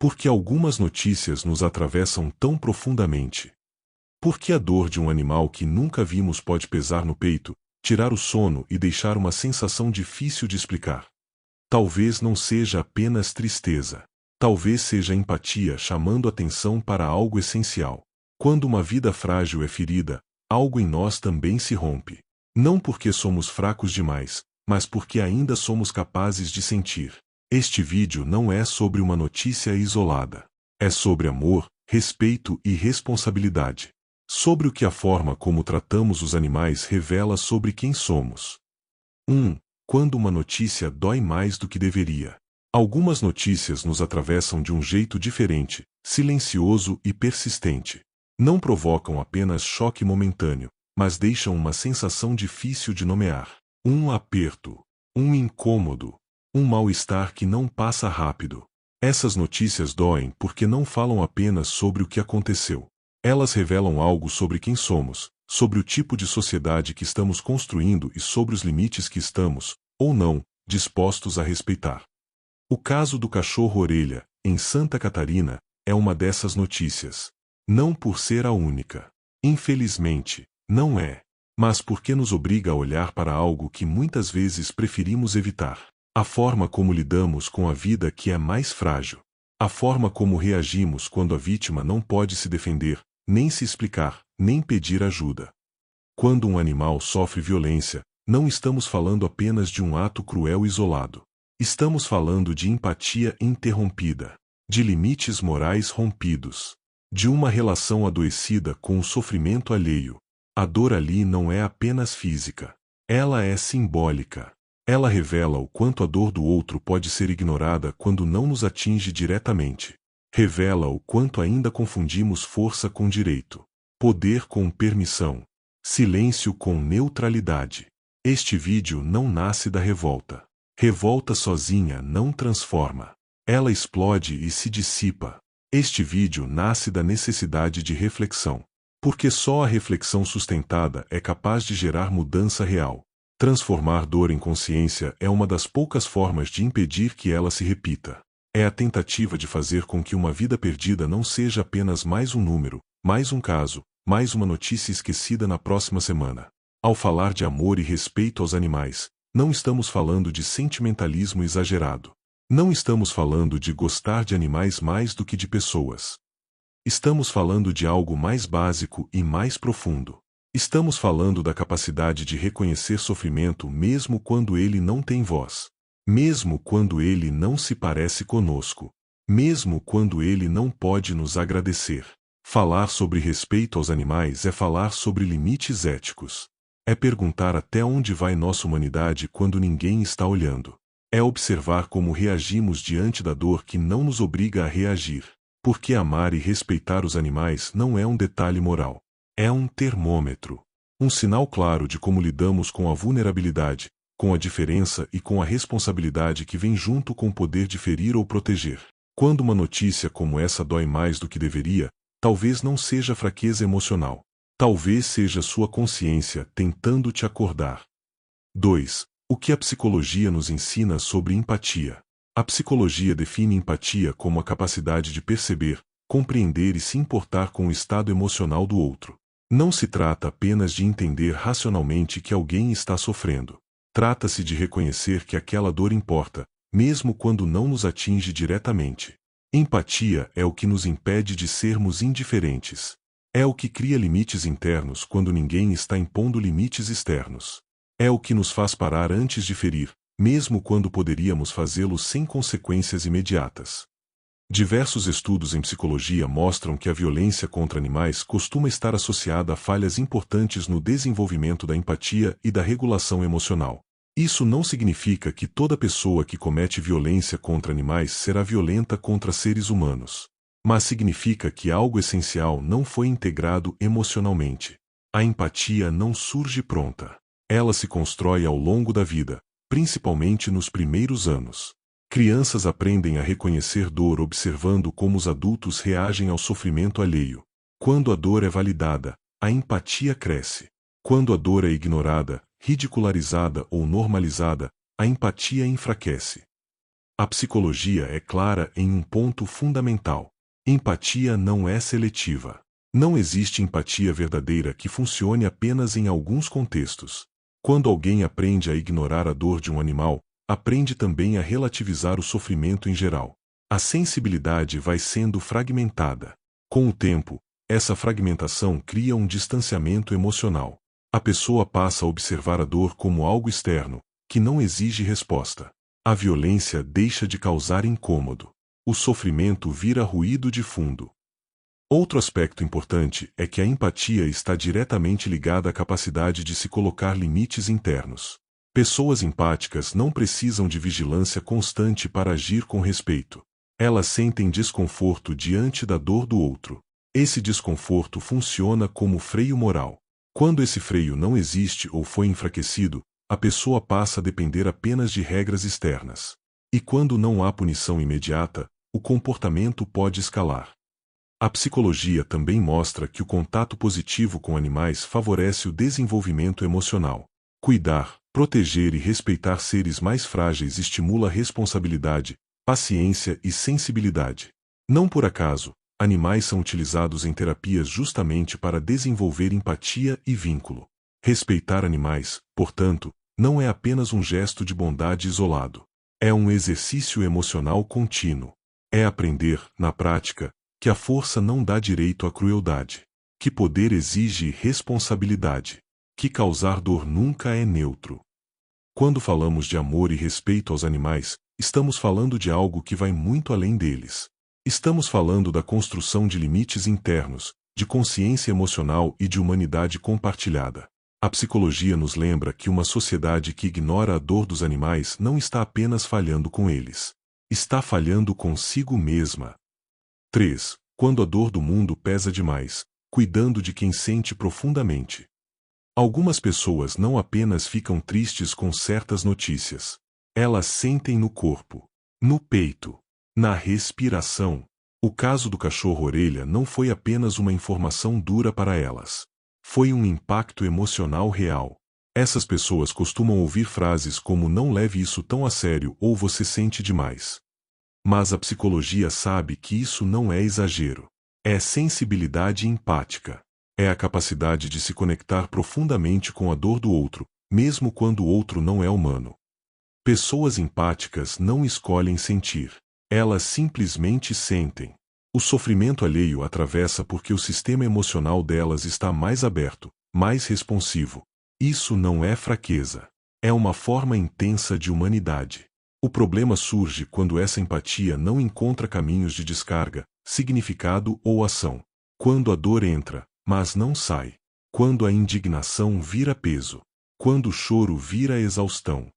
Por que algumas notícias nos atravessam tão profundamente? Por que a dor de um animal que nunca vimos pode pesar no peito, tirar o sono e deixar uma sensação difícil de explicar? Talvez não seja apenas tristeza. Talvez seja empatia chamando atenção para algo essencial. Quando uma vida frágil é ferida, algo em nós também se rompe. Não porque somos fracos demais, mas porque ainda somos capazes de sentir. Este vídeo não é sobre uma notícia isolada. É sobre amor, respeito e responsabilidade. Sobre o que a forma como tratamos os animais revela sobre quem somos. 1. Quando uma notícia dói mais do que deveria. Algumas notícias nos atravessam de um jeito diferente, silencioso e persistente. Não provocam apenas choque momentâneo, mas deixam uma sensação difícil de nomear. Um aperto, um incômodo, um mal-estar que não passa rápido. Essas notícias doem porque não falam apenas sobre o que aconteceu. Elas revelam algo sobre quem somos, sobre o tipo de sociedade que estamos construindo e sobre os limites que estamos, ou não, dispostos a respeitar. O caso do cachorro-orelha, em Santa Catarina, é uma dessas notícias. Não por ser a única. Infelizmente, não é. Mas porque nos obriga a olhar para algo que muitas vezes preferimos evitar. A forma como lidamos com a vida que é mais frágil. A forma como reagimos quando a vítima não pode se defender, nem se explicar, nem pedir ajuda. Quando um animal sofre violência, não estamos falando apenas de um ato cruel isolado. Estamos falando de empatia interrompida, de limites morais rompidos, de uma relação adoecida com o sofrimento alheio. A dor ali não é apenas física. Ela é simbólica. Ela revela o quanto a dor do outro pode ser ignorada quando não nos atinge diretamente. Revela o quanto ainda confundimos força com direito, poder com permissão, silêncio com neutralidade. Este vídeo não nasce da revolta. Revolta sozinha não transforma. Ela explode e se dissipa. Este vídeo nasce da necessidade de reflexão. Porque só a reflexão sustentada é capaz de gerar mudança real. Transformar dor em consciência é uma das poucas formas de impedir que ela se repita. É a tentativa de fazer com que uma vida perdida não seja apenas mais um número, mais um caso, mais uma notícia esquecida na próxima semana. Ao falar de amor e respeito aos animais, não estamos falando de sentimentalismo exagerado. Não estamos falando de gostar de animais mais do que de pessoas. Estamos falando de algo mais básico e mais profundo. Estamos falando da capacidade de reconhecer sofrimento mesmo quando ele não tem voz. Mesmo quando ele não se parece conosco. Mesmo quando ele não pode nos agradecer. Falar sobre respeito aos animais é falar sobre limites éticos. É perguntar até onde vai nossa humanidade quando ninguém está olhando. É observar como reagimos diante da dor que não nos obriga a reagir. Porque amar e respeitar os animais não é um detalhe moral. É um termômetro. Um sinal claro de como lidamos com a vulnerabilidade, com a diferença e com a responsabilidade que vem junto com o poder de ferir ou proteger. Quando uma notícia como essa dói mais do que deveria, talvez não seja fraqueza emocional. Talvez seja sua consciência tentando te acordar. 2. O que a psicologia nos ensina sobre empatia? A psicologia define empatia como a capacidade de perceber, compreender e se importar com o estado emocional do outro. Não se trata apenas de entender racionalmente que alguém está sofrendo. Trata-se de reconhecer que aquela dor importa, mesmo quando não nos atinge diretamente. Empatia é o que nos impede de sermos indiferentes. É o que cria limites internos quando ninguém está impondo limites externos. É o que nos faz parar antes de ferir, mesmo quando poderíamos fazê-lo sem consequências imediatas. Diversos estudos em psicologia mostram que a violência contra animais costuma estar associada a falhas importantes no desenvolvimento da empatia e da regulação emocional. Isso não significa que toda pessoa que comete violência contra animais será violenta contra seres humanos. Mas significa que algo essencial não foi integrado emocionalmente. A empatia não surge pronta. Ela se constrói ao longo da vida, principalmente nos primeiros anos. Crianças aprendem a reconhecer dor observando como os adultos reagem ao sofrimento alheio. Quando a dor é validada, a empatia cresce. Quando a dor é ignorada, ridicularizada ou normalizada, a empatia enfraquece. A psicologia é clara em um ponto fundamental. Empatia não é seletiva. Não existe empatia verdadeira que funcione apenas em alguns contextos. Quando alguém aprende a ignorar a dor de um animal, aprende também a relativizar o sofrimento em geral. A sensibilidade vai sendo fragmentada. Com o tempo, essa fragmentação cria um distanciamento emocional. A pessoa passa a observar a dor como algo externo, que não exige resposta. A violência deixa de causar incômodo. O sofrimento vira ruído de fundo. Outro aspecto importante é que a empatia está diretamente ligada à capacidade de se colocar limites internos. Pessoas empáticas não precisam de vigilância constante para agir com respeito. Elas sentem desconforto diante da dor do outro. Esse desconforto funciona como freio moral. Quando esse freio não existe ou foi enfraquecido, a pessoa passa a depender apenas de regras externas. E quando não há punição imediata, o comportamento pode escalar. A psicologia também mostra que o contato positivo com animais favorece o desenvolvimento emocional. Cuidar, proteger e respeitar seres mais frágeis estimula responsabilidade, paciência e sensibilidade. Não por acaso, animais são utilizados em terapias justamente para desenvolver empatia e vínculo. Respeitar animais, portanto, não é apenas um gesto de bondade isolado. É um exercício emocional contínuo. É aprender, na prática, que a força não dá direito à crueldade, que poder exige responsabilidade, que causar dor nunca é neutro. Quando falamos de amor e respeito aos animais, estamos falando de algo que vai muito além deles. Estamos falando da construção de limites internos, de consciência emocional e de humanidade compartilhada. A psicologia nos lembra que uma sociedade que ignora a dor dos animais não está apenas falhando com eles. Está falhando consigo mesma. 3. Quando a dor do mundo pesa demais, cuidando de quem sente profundamente. Algumas pessoas não apenas ficam tristes com certas notícias. Elas sentem no corpo, no peito, na respiração. O caso do cachorro-orelha não foi apenas uma informação dura para elas. Foi um impacto emocional real. Essas pessoas costumam ouvir frases como "não leve isso tão a sério" ou "você sente demais". Mas a psicologia sabe que isso não é exagero. É sensibilidade empática. É a capacidade de se conectar profundamente com a dor do outro, mesmo quando o outro não é humano. Pessoas empáticas não escolhem sentir. Elas simplesmente sentem. O sofrimento alheio atravessa porque o sistema emocional delas está mais aberto, mais responsivo. Isso não é fraqueza. É uma forma intensa de humanidade. O problema surge quando essa empatia não encontra caminhos de descarga, significado ou ação. Quando a dor entra, mas não sai. Quando a indignação vira peso. Quando o choro vira exaustão.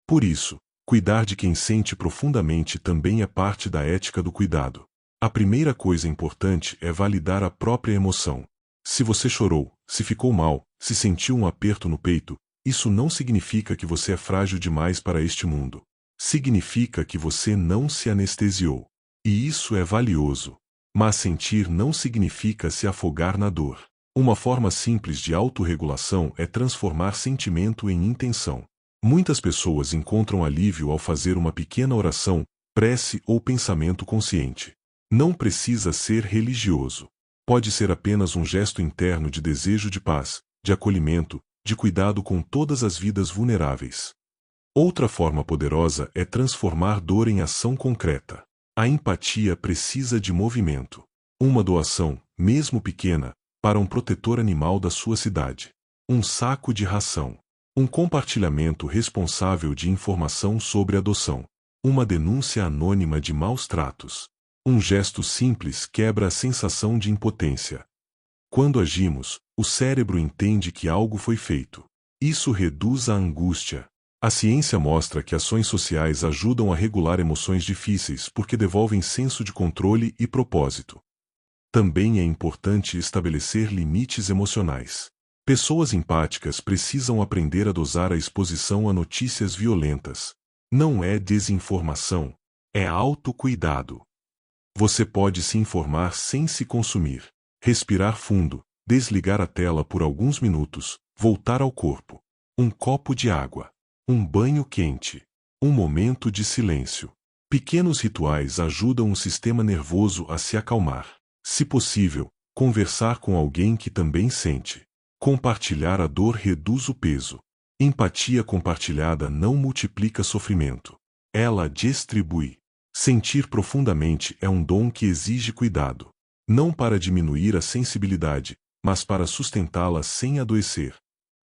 Por isso, cuidar de quem sente profundamente também é parte da ética do cuidado. A primeira coisa importante é validar a própria emoção. Se você chorou, se ficou mal, se sentiu um aperto no peito, isso não significa que você é frágil demais para este mundo. Significa que você não se anestesiou. E isso é valioso. Mas sentir não significa se afogar na dor. Uma forma simples de autorregulação é transformar sentimento em intenção. Muitas pessoas encontram alívio ao fazer uma pequena oração, prece ou pensamento consciente. Não precisa ser religioso. Pode ser apenas um gesto interno de desejo de paz, de acolhimento, de cuidado com todas as vidas vulneráveis. Outra forma poderosa é transformar dor em ação concreta. A empatia precisa de movimento. Uma doação, mesmo pequena, para um protetor animal da sua cidade. Um saco de ração. Um compartilhamento responsável de informação sobre adoção. Uma denúncia anônima de maus tratos. Um gesto simples quebra a sensação de impotência. Quando agimos, o cérebro entende que algo foi feito. Isso reduz a angústia. A ciência mostra que ações sociais ajudam a regular emoções difíceis porque devolvem senso de controle e propósito. Também é importante estabelecer limites emocionais. Pessoas empáticas precisam aprender a dosar a exposição a notícias violentas. Não é desinformação, é autocuidado. Você pode se informar sem se consumir. Respirar fundo, desligar a tela por alguns minutos, voltar ao corpo. Um copo de água. Um banho quente. Um momento de silêncio. Pequenos rituais ajudam o sistema nervoso a se acalmar. Se possível, conversar com alguém que também sente. Compartilhar a dor reduz o peso. Empatia compartilhada não multiplica sofrimento. Ela distribui. Sentir profundamente é um dom que exige cuidado. Não para diminuir a sensibilidade, mas para sustentá-la sem adoecer.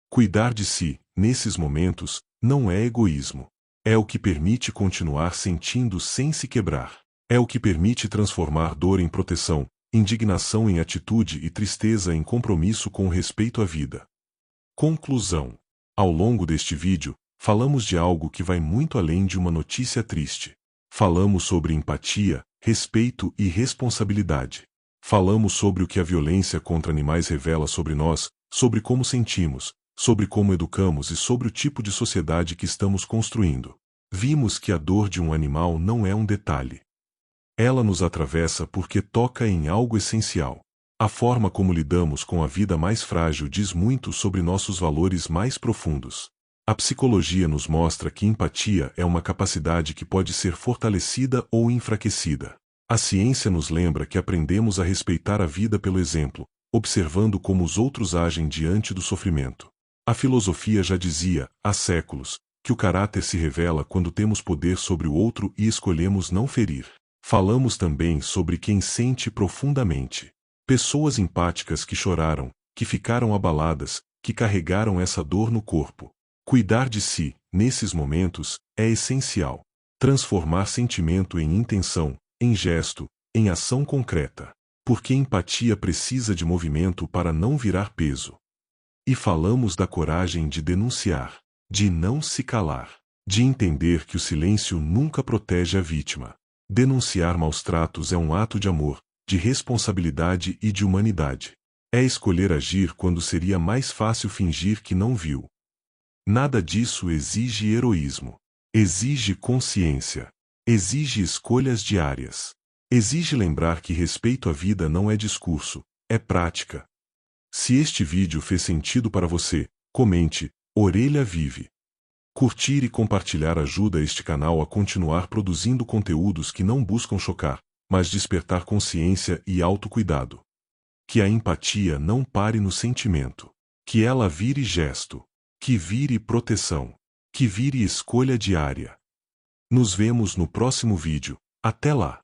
Cuidar de si, nesses momentos, não é egoísmo. É o que permite continuar sentindo sem se quebrar. É o que permite transformar dor em proteção, indignação em atitude e tristeza em compromisso com o respeito à vida. Conclusão. Ao longo deste vídeo, falamos de algo que vai muito além de uma notícia triste. Falamos sobre empatia, respeito e responsabilidade. Falamos sobre o que a violência contra animais revela sobre nós, sobre como sentimos, sobre como educamos e sobre o tipo de sociedade que estamos construindo. Vimos que a dor de um animal não é um detalhe. Ela nos atravessa porque toca em algo essencial. A forma como lidamos com a vida mais frágil diz muito sobre nossos valores mais profundos. A psicologia nos mostra que empatia é uma capacidade que pode ser fortalecida ou enfraquecida. A ciência nos lembra que aprendemos a respeitar a vida pelo exemplo, observando como os outros agem diante do sofrimento. A filosofia já dizia, há séculos, que o caráter se revela quando temos poder sobre o outro e escolhemos não ferir. Falamos também sobre quem sente profundamente. Pessoas empáticas que choraram, que ficaram abaladas, que carregaram essa dor no corpo. Cuidar de si, nesses momentos, é essencial. Transformar sentimento em intenção, em gesto, em ação concreta. Porque empatia precisa de movimento para não virar peso. E falamos da coragem de denunciar, de não se calar, de entender que o silêncio nunca protege a vítima. Denunciar maus-tratos é um ato de amor, de responsabilidade e de humanidade. É escolher agir quando seria mais fácil fingir que não viu. Nada disso exige heroísmo. Exige consciência. Exige escolhas diárias. Exige lembrar que respeito à vida não é discurso, é prática. Se este vídeo fez sentido para você, comente, Orelha Vive. Curtir e compartilhar ajuda este canal a continuar produzindo conteúdos que não buscam chocar, mas despertar consciência e autocuidado. Que a empatia não pare no sentimento. Que ela vire gesto. Que vire proteção. Que vire escolha diária. Nos vemos no próximo vídeo. Até lá!